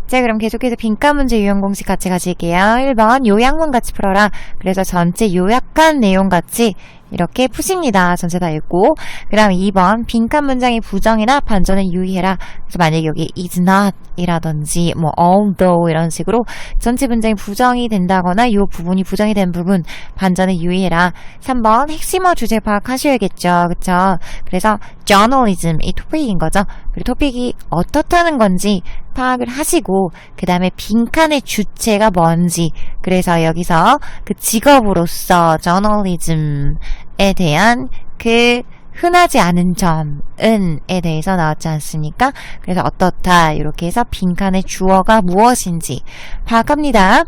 자, 그럼 계속해서 빈칸 문제 유형 공식 같이 가실게요. 1번 요약문 같이 풀어라. 그래서 전체 요약한 내용 같이 이렇게 푸십니다. 전체 다 읽고. 그 다음 2번 빈칸 문장이 부정이나 반전을 유의해라. 그래서 만약에 여기 is not 이라든지 뭐 although 이런 식으로 전체 문장이 부정이 된다거나 이 부분이 부정이 된 부분 반전을 유의해라. 3번 핵심어 주제 파악하셔야겠죠. 그쵸? 그래서 journalism 이 토픽인 거죠. 그리고 토픽이 어떻다는 건지 파악을 하시고 그 다음에 빈칸의 주체가 뭔지 그래서 여기서 그 직업으로서 journalism에 대한 그 흔하지 않은 점은에 대해서 나왔지 않습니까? 그래서 어떻다 이렇게 해서 빈칸의 주어가 무엇인지 파악합니다.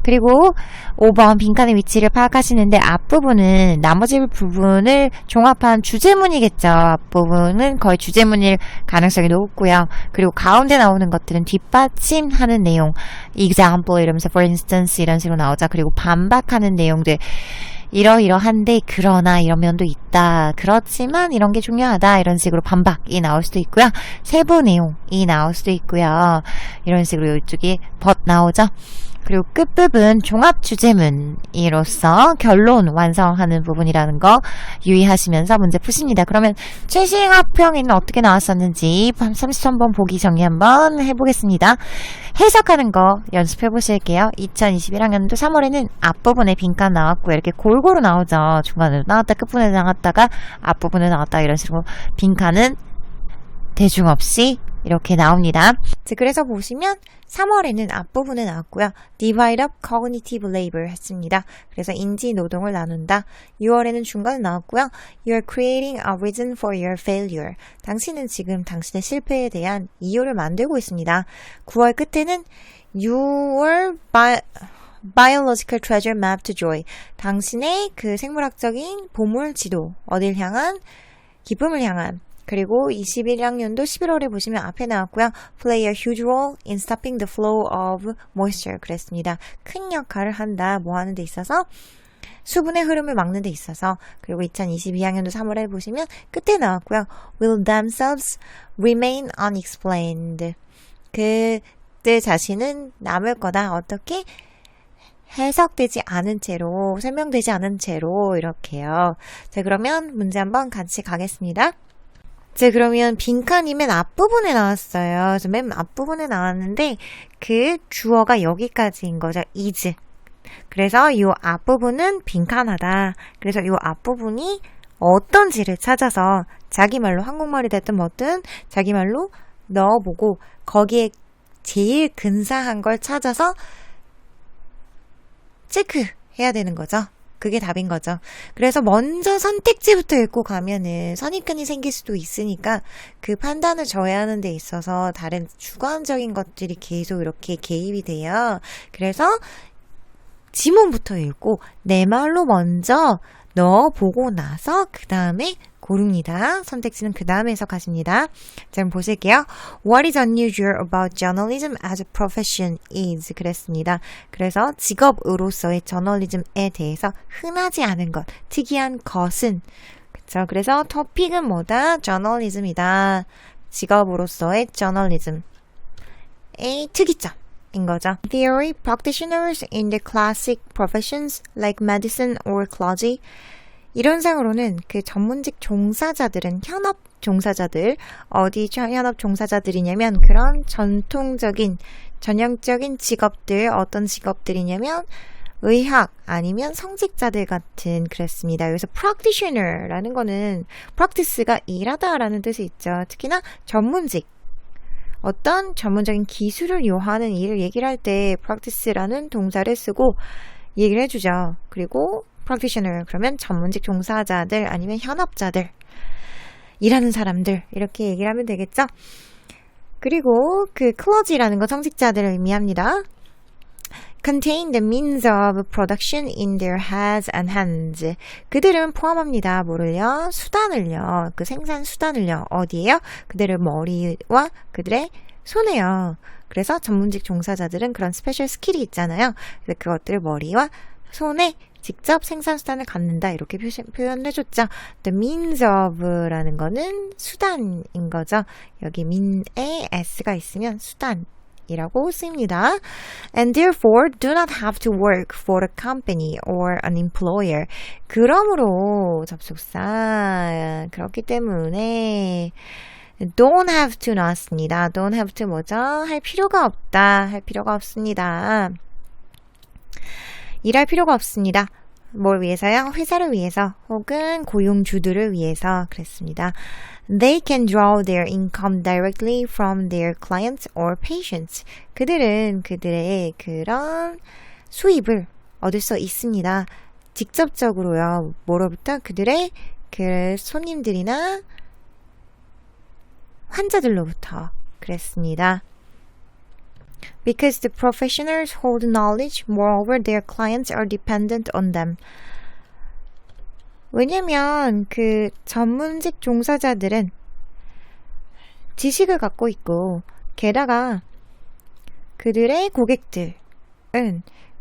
그리고 5번 빈칸의 위치를 파악하시는데 앞부분은 나머지 부분을 종합한 주제문이겠죠. 앞부분은 거의 주제문일 가능성이 높고요. 그리고 가운데 나오는 것들은 뒷받침하는 내용 example 이러면서 for instance 이런 식으로 나오죠. 그리고 반박하는 내용들 이러이러한데 그러나 이런 면도 있다. 그렇지만 이런 게 중요하다. 이런 식으로 반박이 나올 수도 있고요. 세부 내용이 나올 수도 있고요. 이런 식으로 이쪽에 but 나오죠. 그리고 끝부분 종합주제문으로서 결론 완성하는 부분이라는 거 유의하시면서 문제 푸십니다. 그러면 최신 합평에는 어떻게 나왔었는지 33번 보기 정리 한번 해보겠습니다. 해석하는 거 연습해 보실게요. 2021학년도 3월에는 앞부분에 빈칸 나왔고 이렇게 골고루 나오죠. 중간에 나왔다 끝부분에 나왔다가 앞부분에 나왔다 이런 식으로 빈칸은 대중 없이 이렇게 나옵니다. 그래서 보시면 3월에는 앞부분에 나왔고요. Divide up cognitive labor 했습니다. 그래서 인지 노동을 나눈다. 6월에는 중간에 나왔고요. You are creating a reason for your failure. 당신은 지금 당신의 실패에 대한 이유를 만들고 있습니다. 9월 끝에는 Your biological treasure map to joy. 당신의 그 생물학적인 보물 지도. 어딜 향한? 기쁨을 향한. 그리고 21학년도 11월에 보시면 앞에 나왔고요. Play a huge role in stopping the flow of moisture. 그랬습니다. 큰 역할을 한다. 뭐 하는 데 있어서? 수분의 흐름을 막는 데 있어서. 그리고 2022학년도 3월에 보시면 끝에 나왔고요. Will themselves remain unexplained. 그들 자신은 남을 거다. 어떻게? 해석되지 않은 채로, 설명되지 않은 채로 이렇게요. 자, 그러면 문제 한번 같이 가겠습니다. 자, 그러면 빈칸이 맨 앞부분에 나왔어요. 그래서 맨 앞부분에 나왔는데 그 주어가 여기까지인 거죠. is. 그래서 이 앞부분은 빈칸하다. 그래서 이 앞부분이 어떤지를 찾아서 자기 말로 한국말이 됐든 뭐든 자기 말로 넣어보고 거기에 제일 근사한 걸 찾아서 체크해야 되는 거죠. 그게 답인 거죠. 그래서 먼저 선택지부터 읽고 가면은 선입견이 생길 수도 있으니까 그 판단을 저해하는 데 있어서 다른 주관적인 것들이 계속 이렇게 개입이 돼요. 그래서 지문부터 읽고 내 말로 먼저 넣어보고 나서 그 다음에 고릅니다. 선택지는 그 다음에 해석하십니다. 자, 그럼 보실게요. What is unusual about journalism as a profession is 그랬습니다. 그래서 직업으로서의 저널리즘에 대해서 흔하지 않은 것, 특이한 것은 그쵸? 그래서 토픽은 뭐다? 저널리즘이다. 직업으로서의 저널리즘의 특이점. 인 거죠. Theory practitioners in the classic professions like medicine or clergy. 이론상으로는 그 전문직 종사자들은 현업 종사자들, 어디 현업 종사자들이냐면 그런 전통적인, 전형적인 직업들, 어떤 직업들이냐면 의학 아니면 성직자들 같은 그랬습니다. 여기서 practitioner라는 거는 practice가 일하다라는 뜻이 있죠. 특히나 전문직. 어떤 전문적인 기술을 요하는 일을 얘기를 할 때 practice라는 동사를 쓰고 얘기를 해주죠. 그리고 practitioner 그러면 전문직 종사자들 아니면 현업자들 일하는 사람들 이렇게 얘기를 하면 되겠죠. 그리고 그 clergy라는 건 성직자들을 의미합니다. Contain the means of production in their heads and hands. 그들은 포함합니다. 뭐를요? 수단을요. 그 생산 수단을요. 어디에요? 그들의 머리와 그들의 손에요. 그래서 전문직 종사자들은 그런 스페셜 스킬이 있잖아요. 그래서 그것들을 머리와 손에 직접 생산 수단을 갖는다. 이렇게 표현을 해줬죠. The means of라는 거는 수단인 거죠. 여기 mean에 s가 있으면 수단. 이라고 쓰입니다. And therefore do not have to work for a company or an employer. 그러므로 접속사 그렇기 때문에 don't have to 나왔습니다. don't have to 뭐죠? 할 필요가 없다. 할 필요가 없습니다. 일할 필요가 없습니다. 뭘 위해서요? 회사를 위해서 혹은 고용주들을 위해서 그랬습니다. They can draw their income directly from their clients or patients. 그들은 그들의 그런 수입을 얻을 수 있습니다. 직접적으로요. 뭐로부터? 그들의 그 손님들이나 환자들로부터 그랬습니다. Because the professionals hold knowledge, moreover their clients are dependent on them. 왜냐면 그 전문직 종사자들은 지식을 갖고 있고 게다가 그들의 고객들은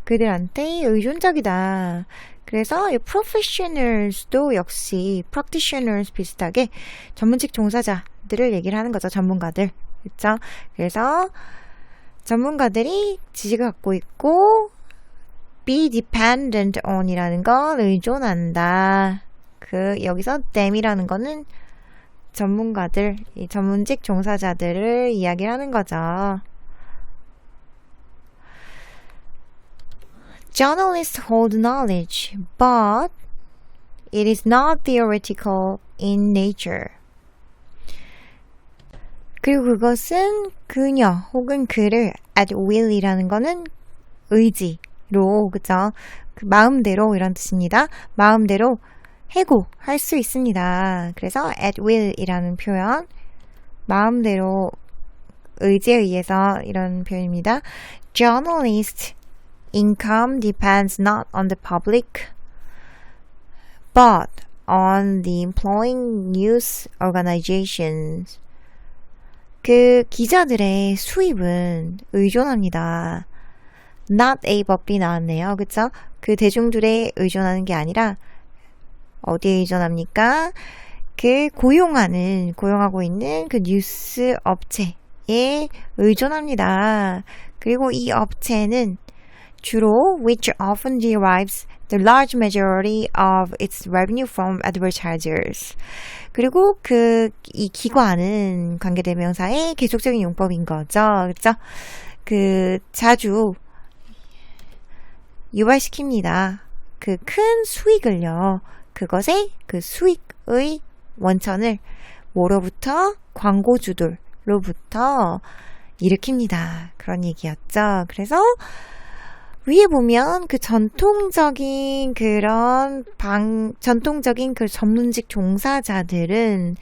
그들한테 의존적이다. 그래서 이 professionals도 역시 practitioners 비슷하게 전문직 종사자들을 얘기를 하는 거죠. 전문가들. 그렇죠? 그래서 전문가들이 지식을 갖고 있고 be dependent on 이라는 건 의존한다. 여기서 them이라는 거는 전문가들, 이 전문직 종사자들을 이야기하는 거죠. Journalists hold knowledge, but it is not theoretical in nature. 그리고 그것은 그녀 혹은 그를 at will이라는 거는 의지로, 그쵸? 그 마음대로 이런 뜻입니다. 마음대로 해고할 수 있습니다. 그래서 at will이라는 표현, 마음대로 의지에 의해서 이런 표현입니다. Journalist income depends not on the public, but on the employing news organizations. 그 기자들의 수입은 의존합니다. Not a 법이 나왔네요. 그쵸? 그 대중들에 의존하는 게 아니라 어디에 의존합니까? 그 고용하고 있는 그 뉴스 업체에 의존합니다. 그리고 이 업체는 주로 which often derives the large majority of its revenue from advertisers. 그리고 이 기관은 관계대명사의 계속적인 용법인 거죠. 그렇죠? 자주 유발시킵니다. 그 큰 수익을요. 그것의 그 수익의 원천을 뭐로부터? 광고주들로부터 일으킵니다. 그런 얘기였죠. 그래서 위에 보면 그 전통적인 그 전문직 종사자들은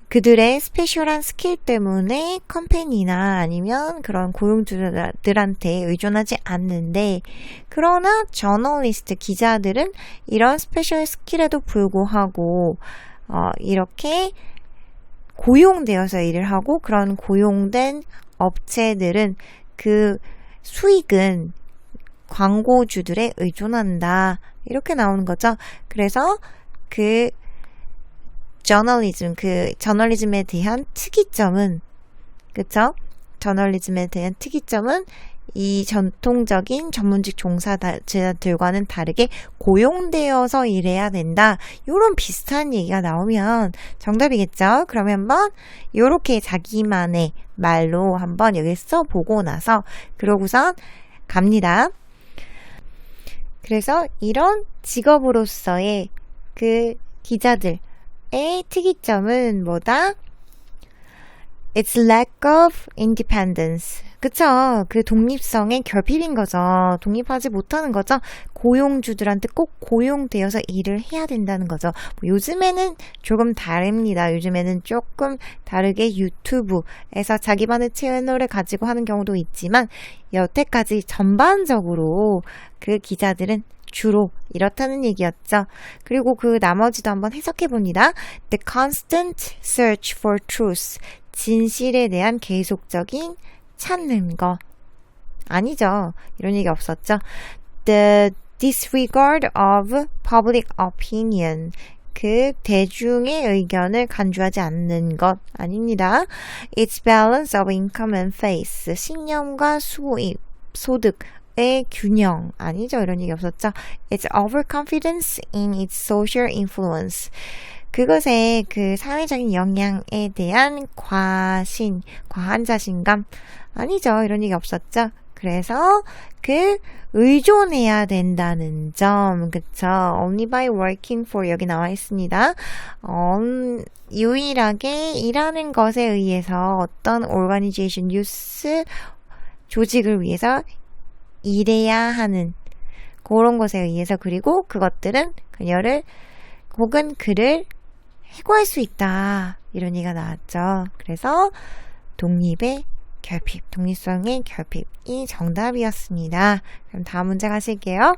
그들의 스페셜한 스킬 때문에 컴퍼니나 아니면 그런 고용주들한테 의존하지 않는데, 그러나 저널리스트 기자들은 이런 스페셜 스킬에도 불구하고 이렇게 고용되어서 일을 하고, 그런 고용된 업체들은 그 수익은 광고주들에 의존한다. 이렇게 나오는 거죠. 그래서 저널리즘에 대한 특이점은, 그쵸? 저널리즘에 대한 특이점은 이 전통적인 전문직 종사자들과는 다르게 고용되어서 일해야 된다. 요런 비슷한 얘기가 나오면 정답이겠죠? 그러면 한번 요렇게 자기만의 말로 한번 여기 써보고 나서 그러고선 갑니다. 그래서 이런 직업으로서의 그 기자들의 특이점은 뭐다? It's lack of independence. 그쵸? 그 독립성의 결핍인 거죠. 독립하지 못하는 거죠. 고용주들한테 꼭 고용되어서 일을 해야 된다는 거죠. 요즘에는 조금 다릅니다. 요즘에는 조금 다르게 유튜브에서 자기만의 채널을 가지고 하는 경우도 있지만, 여태까지 전반적으로 그 기자들은 주로 이렇다는 얘기였죠. 그리고 그 나머지도 한번 해석해 봅니다. The constant search for truth. 진실에 대한 계속적인 찾는 거. 아니죠. 이런 얘기 없었죠. The disregard of public opinion. 그 대중의 의견을 간주하지 않는 것 아닙니다. It's balance of income and faith. 신념과 수입, 소득의 균형. 아니죠. 이런 얘기 없었죠. It's overconfidence in its social influence. 그것의 그 사회적인 영향에 대한 과한 자신감. 아니죠. 이런 얘기 없었죠. 그래서 그 의존해야 된다는 점, 그쵸? Only by working for 여기 나와 있습니다. 유일하게 일하는 것에 의해서 어떤 organization, 뉴스 조직을 위해서 일해야 하는 그런 것에 의해서 그리고 그것들은 그녀를 혹은 그를 해고할 수 있다. 이런 얘기가 나왔죠. 그래서 독립의 결핍, 독립성의 결핍이 정답이었습니다. 그럼 다음 문제 가실게요.